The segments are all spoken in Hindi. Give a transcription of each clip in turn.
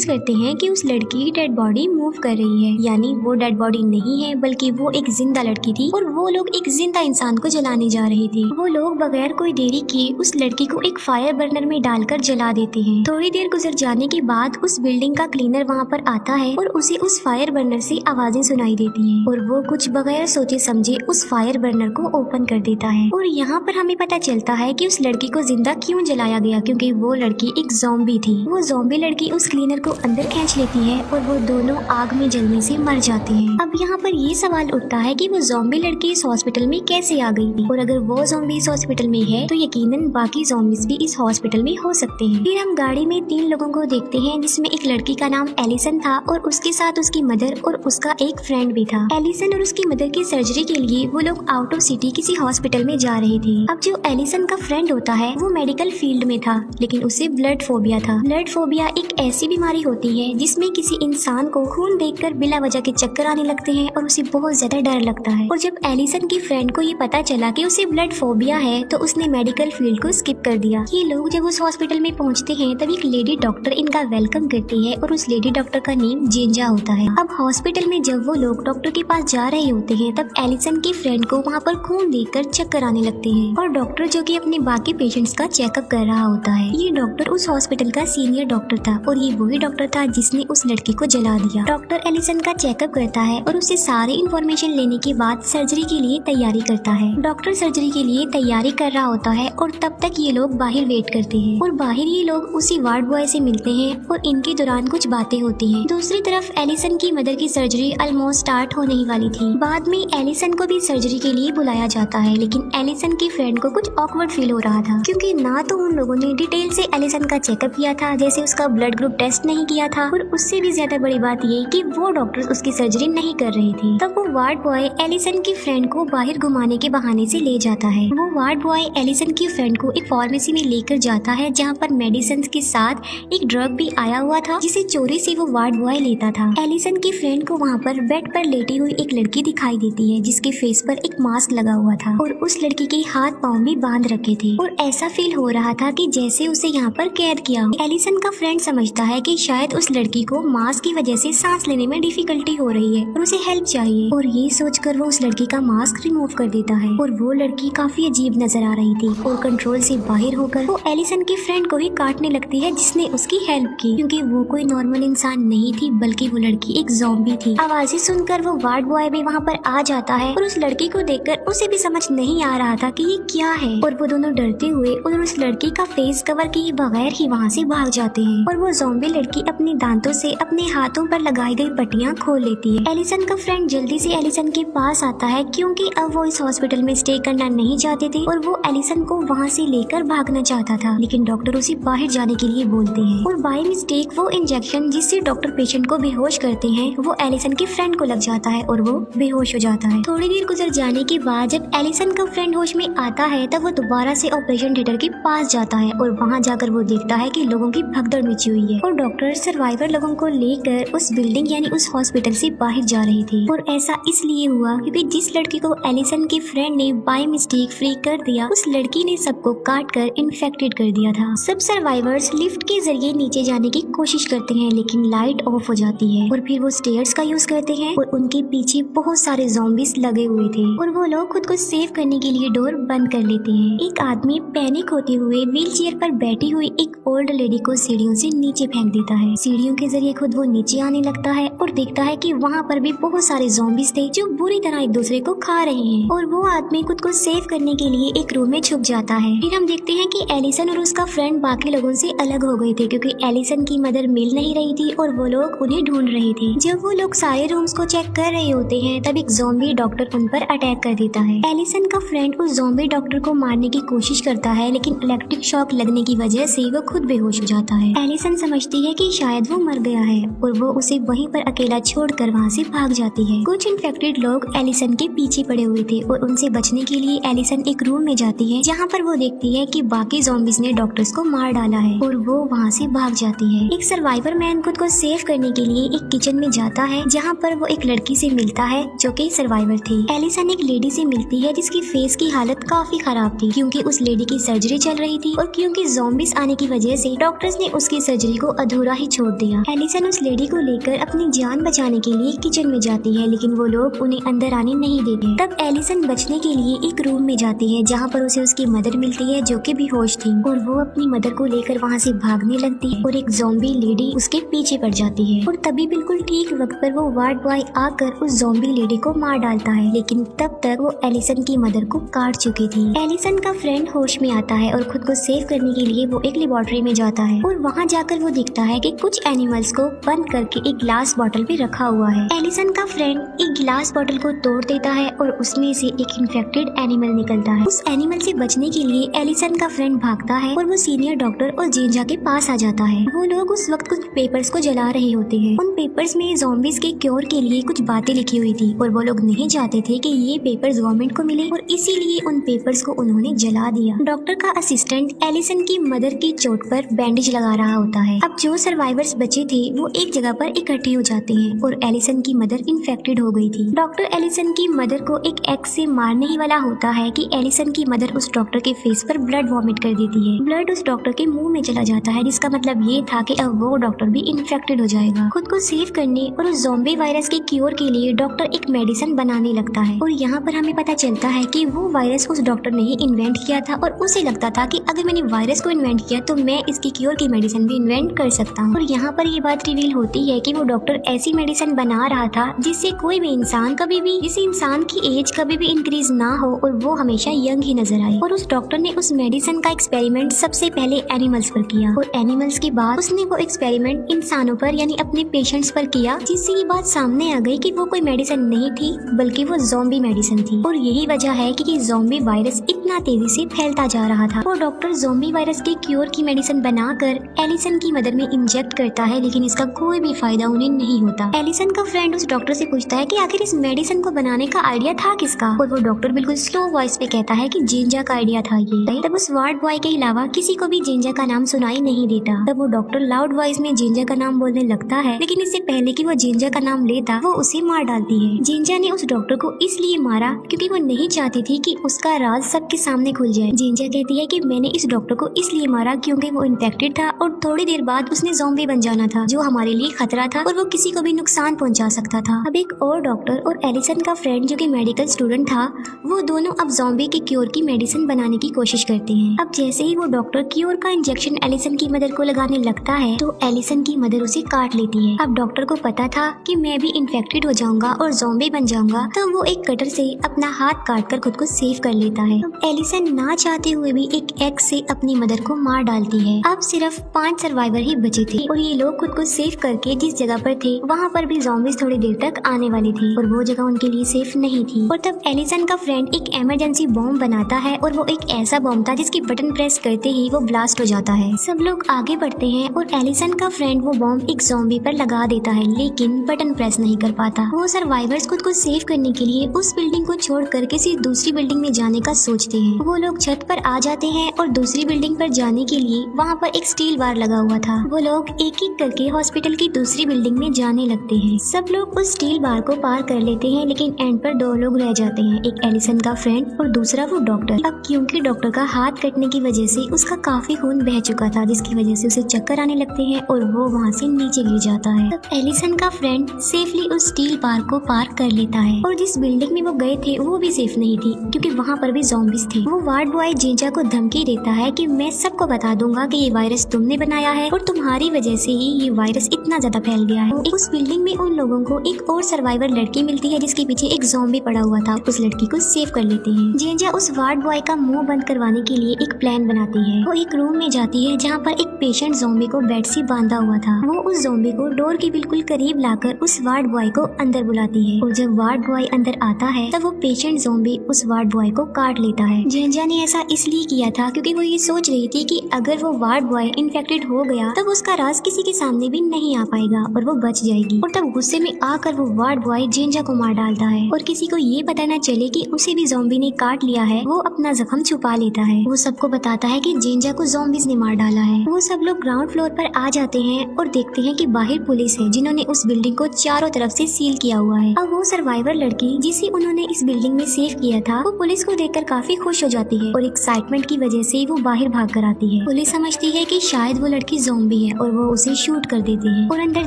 नोटिस करते हैं कि उस लड़की की डेड बॉडी मूव कर रही है, यानी वो डेड बॉडी नहीं है बल्कि वो एक जिंदा लड़की थी और वो लोग एक जिंदा इंसान को जलाने जा रहे थे। वो लोग बगैर कोई देरी किए उस लड़की को एक फायर बर्नर में डालकर जला देते हैं। थोड़ी देर गुजर जाने के बाद उस बिल्डिंग का क्लीनर वहाँ पर आता है और उसे उस फायर बर्नर से आवाजें सुनाई देती हैं और वो कुछ बगैर सोचे समझे उस फायर बर्नर को ओपन कर देता है। और यहाँ पर हमें पता चलता है कि उस लड़की को जिंदा क्यों जलाया गया, क्योंकि वो लड़की एक ज़ॉम्बी थी। वो ज़ॉम्बी लड़की उस क्लीनर को अंदर खींच लेती है और वो दोनों आग में जलने से मर जाते हैं। अब यहाँ पर ये सवाल उठता है कि वो ज़ॉम्बी लड़की इस हॉस्पिटल में कैसे आ गई थी, और अगर वो ज़ॉम्बी इस हॉस्पिटल में है तो यकीनन बाकी ज़ॉम्बीज भी इस हॉस्पिटल में हो सकते हैं। फिर हम गाड़ी में 3 लोगों को देखते हैं, जिसमें एक लड़की का नाम एलिसन था और उसके साथ उसकी मदर और उसका एक फ्रेंड भी था। एलिसन और उसकी मदर की सर्जरी के लिए वो लोग आउट ऑफ सिटी किसी हॉस्पिटल में जा रहे थे। अब जो एलिसन का फ्रेंड होता है वो मेडिकल फील्ड में था, लेकिन उसे ब्लड फोबिया था। ब्लड फोबिया एक ऐसी बीमारी होती है जिसमें किसी इंसान को खून देखकर बिला वजह के चक्कर आने लगते हैं और उसे बहुत ज्यादा डर लगता है। और जब एलिसन की फ्रेंड को ये पता चला कि उसे ब्लड फोबिया है तो उसने मेडिकल फील्ड को स्किप कर दिया। ये लोग जब उस हॉस्पिटल में पहुंचते हैं तब एक लेडी डॉक्टर इनका वेलकम करती है और उस लेडी डॉक्टर का नेम जिंजा होता है। अब हॉस्पिटल में जब वो लोग डॉक्टर के पास जा रहे होते हैं तब एलिसन की फ्रेंड को वहाँ पर खून देखकर चक्कर आने लगते हैं और डॉक्टर जो कि अपने बाकी पेशेंट्स का चेकअप कर रहा होता है। ये डॉक्टर उस हॉस्पिटल का सीनियर डॉक्टर था और ये वही डॉक्टर था जिसने उस लड़की को जला दिया। डॉक्टर एलिसन का चेकअप करता है और उससे सारी इन्फॉर्मेशन लेने के बाद सर्जरी के लिए तैयारी करता है। डॉक्टर सर्जरी के लिए तैयारी कर रहा होता है और तब तक ये लोग बाहर वेट करते हैं और बाहर ये लोग उसी वार्ड बॉय से मिलते हैं और इनके दौरान कुछ बातें होती हैं। दूसरी तरफ एलिसन की मदर की सर्जरी ऑलमोस्ट स्टार्ट होने ही वाली थी। बाद में एलिसन को भी सर्जरी के लिए बुलाया जाता है, लेकिन एलिसन की फ्रेंड को कुछ ऑकवर्ड फील हो रहा था, क्योंकि ना तो उन लोगों ने डिटेल से एलिसन का चेकअप किया था, जैसे उसका ब्लड ग्रुप टेस्ट नहीं किया था, और उससे भी ज्यादा बड़ी बात ये कि वो डॉक्टर्स उसकी सर्जरी नहीं कर रहे थे। तब वो वार्ड बॉय एलिसन की फ्रेंड को बाहर घुमाने के बहाने से ले जाता है। वो वार्ड बॉय एलिसन की फ्रेंड को एक फार्मेसी में लेकर जाता है जहाँ पर मेडिसिन के साथ एक ड्रग भी आया हुआ था, जिसे चोरी से वो वार्ड बॉय लेता था। एलिसन की फ्रेंड को वहाँ पर बेड पर लेटी हुई एक लड़की दिखाई देती है जिसके फेस पर एक मास्क लगा हुआ था और उस लड़की के हाथ पाँव भी बांध रखे थे और ऐसा फील हो रहा था कि जैसे उसे यहाँ पर कैद किया हो। एलिसन का फ्रेंड समझता है कि शायद उस लड़की को मास्क की वजह से सांस लेने में डिफिकल्टी हो रही है और उसे हेल्प चाहिए, और ये सोचकर वो उस लड़की का मास्क रिमूव कर देता है और वो लड़की काफी अजीब नजर आ रही थी और कंट्रोल से बाहर होकर वो एलिसन की फ्रेंड को ही काटने लगती है जिसने उसकी हेल्प की, क्योंकि वो कोई नॉर्मल इंसान नहीं थी बल्कि वो लड़की एक ज़ॉम्बी थी। आवाजें सुनकर वो वार्ड बॉय भी वहाँ पर आ जाता है और उस लड़की को देखकर उसे भी समझ नहीं आ रहा था कि ये क्या है, और वो दोनों डरते हुए और उस लड़की का फेस कवर किए बगैर ही वहाँ से भाग जाते हैं और वो ज़ॉम्बी लड़की अपने दांतों से अपने हाथों पर लगाई गई पट्टियाँ खोल लेती है। एलिसन का फ्रेंड जल्दी से एलिसन के पास आता है क्योंकि अब वो इस हॉस्पिटल में स्टे करना नहीं चाहते थे और वो एलिसन को वहाँ से लेकर भागना चाहता था, लेकिन डॉक्टर उसे बाहर जाने के लिए बोलते हैं और बाय मिस्टेक वो इंजेक्शन जिससे डॉक्टर पेशेंट को बेहोश करते हैं वो एलिसन की फ्रेंड को लग जाता है और वो बेहोश हो जाता है। थोड़ी देर गुजर जाने के बाद जब एलिसन का फ्रेंड होश में आता है तब वो दोबारा से ऑपरेशन थिएटर के पास जाता है और वहाँ जाकर वो देखता है कि लोगों की भगदड़ मची हुई है और डॉक्टर सर्वाइवर लोगों को लेकर उस बिल्डिंग यानी उस हॉस्पिटल से बाहर जा रहे थे। और ऐसा इसलिए हुआ क्योंकि जिस लड़की को एलिसन की फ्रेंड ने बाय मिस्टेक फ्री कर दिया उस लड़की ने सबको काट कर इन्फेक्टेड कर दिया था। सब सर्वाइवर्स लिफ्ट के जरिए नीचे जाने की कोशिश करते हैं, लेकिन लाइट ऑफ हो जाती है और फिर वो स्टेयर्स का यूज करते हैं और उनके पीछे बहुत सारे ज़ॉम्बीज लगे हुए थे और वो लोग खुद को सेव करने के लिए डोर बंद कर लेते हैं। एक आदमी पैनिक होते हुए व्हील चेयर पर बैठी हुई एक ओल्ड लेडी को सीढ़ियों से नीचे फेंक देता है। सीढ़ियों के जरिए खुद वो नीचे आने लगता है और देखता है कि वहाँ पर भी बहुत सारे ज़ॉम्बीज थे जो बुरी तरह एक दूसरे को खा रहे हैं और वो आदमी खुद को सेव करने के लिए एक रूम में छुप जाता है। फिर हम देखते हैं कि एलिसन और उसका फ्रेंड बाकी लोगों से अलग हो गए थे क्योंकि एलिसन की मदर मिल नहीं रही थी और वो लोग उन्हें ढूंढ रहे थे। जब वो लोग सारे रूम्स को चेक कर रहे होते हैं तब एक ज़ॉम्बी डॉक्टर उन पर अटैक कर देता है। एलिसन का फ्रेंड उस ज़ॉम्बी डॉक्टर को मारने की कोशिश करता है, लेकिन इलेक्ट्रिक शॉक लगने की वजह से वो खुद बेहोश हो जाता है। एलिसन समझती है कि शायद वो मर गया है और वो उसे वहीं पर अकेला छोड़कर वहाँ से भाग जाती है। कुछ इन्फेक्टेड लोग एलिसन के पीछे पड़े हुए थे और उनसे बचने के लिए एलिसन एक रूम में जाती है जहाँ पर वो देखती है कि बाकी ज़ॉम्बीज ने डॉक्टर्स को मार डाला है और वो वहाँ से भाग जाती है। एक सर्वाइवर मैन खुद को सेव करने के लिए एक किचन में जाता है जहाँ पर वो एक लड़की से मिलता है जो कि सर्वाइवर थी। एलिसन एक लेडी से मिलती है जिसकी फेस की हालत काफी खराब थी क्योंकि उस लेडी की सर्जरी चल रही थी और क्योंकि ज़ॉम्बीज आने की वजह से डॉक्टर्स ने उसकी सर्जरी को अधूरा अधूरा ही छोड़ दिया। एलिसन उस लेडी को लेकर अपनी जान बचाने के लिए किचन में जाती है, लेकिन वो लोग उन्हें अंदर आने नहीं देते। तब एलिसन बचने के लिए एक रूम में जाती है जहाँ पर उसे उसकी मदर मिलती है जो कि बेहोश थी, और वो अपनी मदर को लेकर वहाँ से भागने लगती है और एक ज़ॉम्बी लेडी उसके पीछे पड़ जाती है। और तभी बिल्कुल ठीक वक्त पर वो वार्ड बॉय आकर उस ज़ॉम्बी लेडी को मार डालता है, लेकिन तब तक वो एलिसन की मदर को काट चुकी थी। एलिसन का फ्रेंड होश में आता है और खुद को सेव करने के लिए वो एक लेबोरेटरी में जाता है, और वहाँ जाकर वो देखता है कि कुछ एनिमल्स को बंद करके एक ग्लास बॉटल पे रखा हुआ है। एलिसन का फ्रेंड एक ग्लास बॉटल को तोड़ देता है और उसमें से एक इन्फेक्टेड एनिमल निकलता है। उस एनिमल से बचने के लिए एलिसन का फ्रेंड भागता है और वो सीनियर डॉक्टर और जिंजा के पास आ जाता है। वो लोग उस वक्त कुछ पेपर्स को जला रहे होते हैं। उन पेपर्स में ज़ॉम्बीज के क्योर के लिए कुछ बातें लिखी हुई थी, और वो लोग नहीं चाहते थे कि ये पेपर्स गवर्नमेंट को मिले, और इसीलिए उन पेपर्स को उन्होंने जला दिया। डॉक्टर का असिस्टेंट एलिसन की मदर की चोट पर बैंडेज लगा रहा होता है। अब जो सर्वाइवर्स बचे थे वो एक जगह पर इकट्ठे हो जाते हैं, और एलिसन की मदर इन्फेक्टेड हो गई थी। डॉक्टर एलिसन की मदर को एक एक्स से मारने ही वाला होता है कि एलिसन की मदर उस डॉक्टर के फेस पर ब्लड वॉमिट कर देती है। ब्लड उस डॉक्टर के मुंह में चला जाता है, जिसका मतलब ये था कि अब वो डॉक्टर भी इन्फेक्टेड हो जाएगा। खुद को सेव करने और उस ज़ॉम्बी वायरस के क्योर के लिए डॉक्टर एक मेडिसिन बनाने लगता है, और यहाँ पर हमें पता चलता है कि वो वायरस उस डॉक्टर ने ही इन्वेंट किया था, और उसे लगता था कि अगर मैंने वायरस को इन्वेंट किया तो मैं इसकी क्योर की मेडिसिन भी इन्वेंट कर सकता हूँ। और यहाँ पर ये बात रिवील होती है कि वो डॉक्टर ऐसी मेडिसिन बना रहा था जिससे कोई भी इंसान कभी भी, जिससे इंसान की एज कभी भी इंक्रीज ना हो और वो हमेशा यंग ही नजर आए। और उस डॉक्टर ने उस मेडिसिन का एक्सपेरिमेंट सबसे पहले एनिमल्स पर किया, और एनिमल्स के बाद उसने वो एक्सपेरिमेंट इंसानों पर यानी अपने पेशेंट्स पर किया, जिससे ये बात सामने आ गई कि वो कोई मेडिसिन नहीं थी बल्कि वो ज़ॉम्बी मेडिसिन थी। और यही वजह है कि ये ज़ॉम्बी वायरस इतना तेजी से फैलता जा रहा था। वो डॉक्टर ज़ॉम्बी वायरस के क्योर की मेडिसिन बनाकर एलिसन की मदर में इंजेक्ट करता है, लेकिन इसका कोई भी फायदा उन्हें नहीं होता। एलिसन का फ्रेंड उस डॉक्टर से पूछता है कि आखिर इस मेडिसिन को बनाने का आइडिया था किसका, और वो डॉक्टर बिल्कुल स्लो वॉइस पे कहता है कि जिंजा का आइडिया था ये। तब उस वार्ड बॉय के अलावा किसी को भी जिंजा का नाम सुनाई नहीं देता। तब वो डॉक्टर लाउड वॉइस में जिंजा का नाम बोलने लगता है, लेकिन इससे पहले कि वो जिंजा का नाम लेता वो उसे मार डालती है। जिंजा ने उस डॉक्टर को इसलिए मारा क्योंकि वो नहीं चाहती थी कि उसका राज सबके सामने खुल जाए। जिंजा कहती है कि मैंने इस डॉक्टर को इसलिए मारा क्योंकि वो इन्फेक्टेड था और थोड़ी देर बाद उसने ज़ॉम्बी बन जाना था, जो हमारे लिए खतरा था और वो किसी को भी नुकसान पहुंचा सकता था। अब एक और डॉक्टर और एलिसन का फ्रेंड जो कि मेडिकल स्टूडेंट था, वो दोनों अब ज़ॉम्बी के क्योर की मेडिसिन बनाने की कोशिश करते हैं। अब जैसे ही वो डॉक्टर क्योर का इंजेक्शन एलिसन की मदर को लगाने लगता है तो एलिसन की मदर उसे काट लेती है। अब डॉक्टर को पता था कि मैं भी इन्फेक्टेड हो जाऊंगा और ज़ॉम्बी बन जाऊंगा, तो वो एक कटर से अपना हाथ काटकर खुद को सेव कर लेता है। अब एलिसन ना चाहते हुए भी एक एक्स से अपनी मदर को मार डालती है। अब सिर्फ 5 सर्वाइवर ही बचे थे और ये लोग खुद को सेव करके जिस जगह पर थे वहाँ पर भी ज़ॉम्बीज थोड़ी देर तक आने वाले थे और वो जगह उनके लिए सेफ नहीं थी। और तब एलिसन का फ्रेंड एक इमरजेंसी बॉम्ब बनाता है और वो एक ऐसा बॉम्ब था जिसकी बटन प्रेस करते ही वो ब्लास्ट हो जाता है। सब लोग आगे बढ़ते हैं और एलिसन का फ्रेंड वो बॉम्ब एक ज़ॉम्बी पर लगा देता है, लेकिन बटन प्रेस नहीं कर पाता। वो सर्वाइवर्स खुद को सेव करने के लिए उस बिल्डिंग को छोड़कर किसी दूसरी बिल्डिंग में जाने का सोचते हैं। वो लोग छत पर आ जाते हैं और दूसरी बिल्डिंग पर जाने के लिए वहाँ पर एक स्टील बार लगा हुआ था। वो लोग एक एक करके हॉस्पिटल की दूसरी बिल्डिंग में जाने लगते हैं। सब लोग उस स्टील बार को पार कर लेते हैं, लेकिन एंड पर 2 लोग रह जाते हैं, एक एलिसन का फ्रेंड और दूसरा वो डॉक्टर। अब क्योंकि डॉक्टर का हाथ कटने की वजह से उसका काफी खून बह चुका था, जिसकी वजह से उसे चक्कर आने लगते हैं और वो वहाँ से नीचे गिर जाता है। तब एलिसन का फ्रेंड सेफली उस स्टील बार को पार कर लेता है और जिस बिल्डिंग में वो गए थे वो भी सेफ नहीं थी क्योंकि वहाँ पर भी ज़ॉम्बीज थे। वो वार्ड बॉय जिंजा को धमकी देता है कि मैं सबको बता दूंगा कि ये वायरस तुमने बनाया है और तुम्हारी वजह से ही ये वायरस इतना ज्यादा फैल गया है। उस बिल्डिंग में उन लोगों को एक और सर्वाइवर लड़की मिलती है जिसके पीछे एक ज़ॉम्बी पड़ा हुआ था। उस लड़की को सेव कर लेते हैं। जिंजा उस वार्ड बॉय का मुंह बंद करवाने के लिए एक प्लान बनाती है। वो एक रूम में जाती है जहाँ पर एक पेशेंट ज़ॉम्बी को बेड से बांधा हुआ था। वो उस ज़ॉम्बी को डोर के बिल्कुल करीब लाकर उस वार्ड बॉय को अंदर बुलाती है और जब वार्ड बॉय अंदर आता है तब वो पेशेंट ज़ॉम्बी उस वार्ड बॉय को काट लेता है। जिंजा ने ऐसा इसलिए किया था क्योंकि वो ये सोच रही थी कि अगर वो वार्ड बॉय इन्फेक्टेड हो गया तब उसका राज किसी के सामने भी नहीं आ पाएगा और वो बच जाएगी। और तब गुस्से में आकर वो वार्ड बॉय जिंजा को मार डालता है और किसी को ये पता न चले कि उसे भी ज़ॉम्बी ने काट लिया है। वो अपना जख्म छुपा लेता है। वो सबको बताता है कि जिंजा को ज़ॉम्बीज ने मार डाला है। वो सब लोग ग्राउंड फ्लोर पर आ जाते हैं और देखते हैं कि बाहर पुलिस है जिन्होंने उस बिल्डिंग को चारों तरफ से सील किया हुआ है। अब वो सर्वाइवर लड़की जिसे उन्होंने इस बिल्डिंग में सेव किया था वो पुलिस को देखकर काफी खुश हो जाती है और एक्साइटमेंट की वजह से वो बाहर भाग कर आती है। पुलिस समझती है कि शायद वो लड़की ज़ॉम्बी है और वो उसे शूट कर देते हैं। और अंदर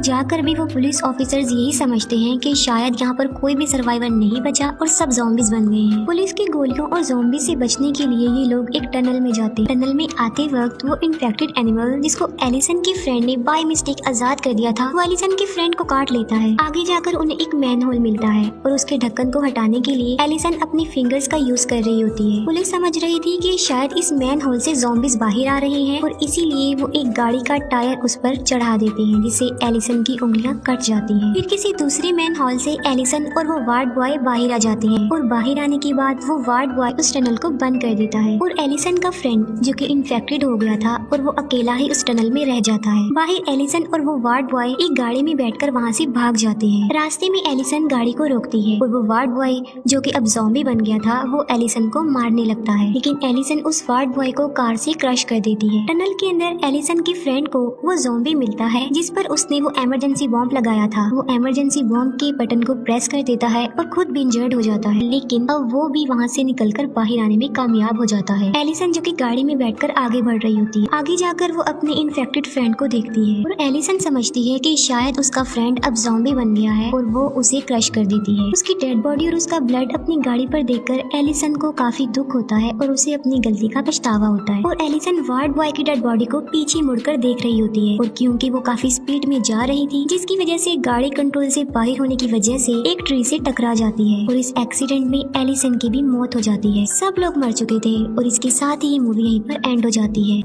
जाकर भी वो पुलिस ऑफिसर्स यही समझते हैं कि शायद यहाँ पर कोई भी सर्वाइवर नहीं बचा और सब ज़ॉम्बीज बन गए हैं। पुलिस की गोलियों और ज़ॉम्बी से बचने के लिए ये लोग एक टनल में जाते हैं। टनल में आते वक्त वो इन्फेक्टेड एनिमल जिसको एलिसन की फ्रेंड ने बाय मिस्टेक आजाद कर दिया था, वो एलिसन की फ्रेंड को काट लेता है। आगे जाकर उन्हें एक मैन होल मिलता है और उसके ढक्कन को हटाने के लिए एलिसन अपनी फिंगर्स का यूज कर रही होती है। पुलिस समझ रही थी कि शायद इस मैन होल से ज़ॉम्बीज बाहर आ रहे हैं और इसीलिए वो एक गाड़ी का टायर उस पर चढ़ा देते हैं, जिससे एलिसन की उंगलियां कट जाती हैं। फिर किसी दूसरे मैन हॉल से एलिसन और वो वार्ड बॉय बाहर आ जाते हैं और बाहर आने के बाद वो वार्ड बॉय उस टनल को बंद कर देता है और एलिसन का फ्रेंड जो कि इन्फेक्टेड हो गया था और वो अकेला ही उस टनल में रह जाता है। बाहर एलिसन और वो वार्ड बॉय एक गाड़ी में बैठकर वहाँ से भाग जाते हैं। रास्ते में एलिसन गाड़ी को रोकती है और वो वार्ड बॉय जो कि अब ज़ॉम्बी बन गया था वो एलिसन को मारने लगता है, लेकिन एलिसन उस वार्ड बॉय को कार से क्रश कर देती है। टनल के अंदर एलिसन की फ्रेंड को वो ज़ॉम्बी मिलता है जिस पर उसने वो इमरजेंसी बॉम्ब लगाया था। वो इमरजेंसी बॉम्ब के बटन को प्रेस कर देता है और खुद भी इंजर्ड हो जाता है, लेकिन अब वो भी वहाँ से निकलकर बाहर आने में कामयाब हो जाता है। एलिसन जो कि गाड़ी में बैठकर आगे बढ़ रही होती है, आगे जाकर वो अपने इन्फेक्टेड फ्रेंड को देखती है और एलिसन समझती है कि शायद उसका फ्रेंड अब ज़ॉम्बी बन गया है और वो उसे क्रश कर देती है। उसकी डेड बॉडी और उसका ब्लड अपनी गाड़ी पर देखकर एलिसन को काफी दुख होता है और उसे अपनी गलती का पछतावा होता है। और एलिसन वार्ड बॉय की डेड बॉडी को पीछे मुड़कर देख रही होती है और क्योंकि वो काफी स्पीड में जा रही थी जिसकी वजह से गाड़ी कंट्रोल से बाहर होने की वजह से एक ट्री से टकरा जाती है और इस एक्सीडेंट में एलिसन की भी मौत हो जाती है। सब लोग मर चुके थे और इसके साथ ही ये मूवी यहीं पर एंड हो जाती है।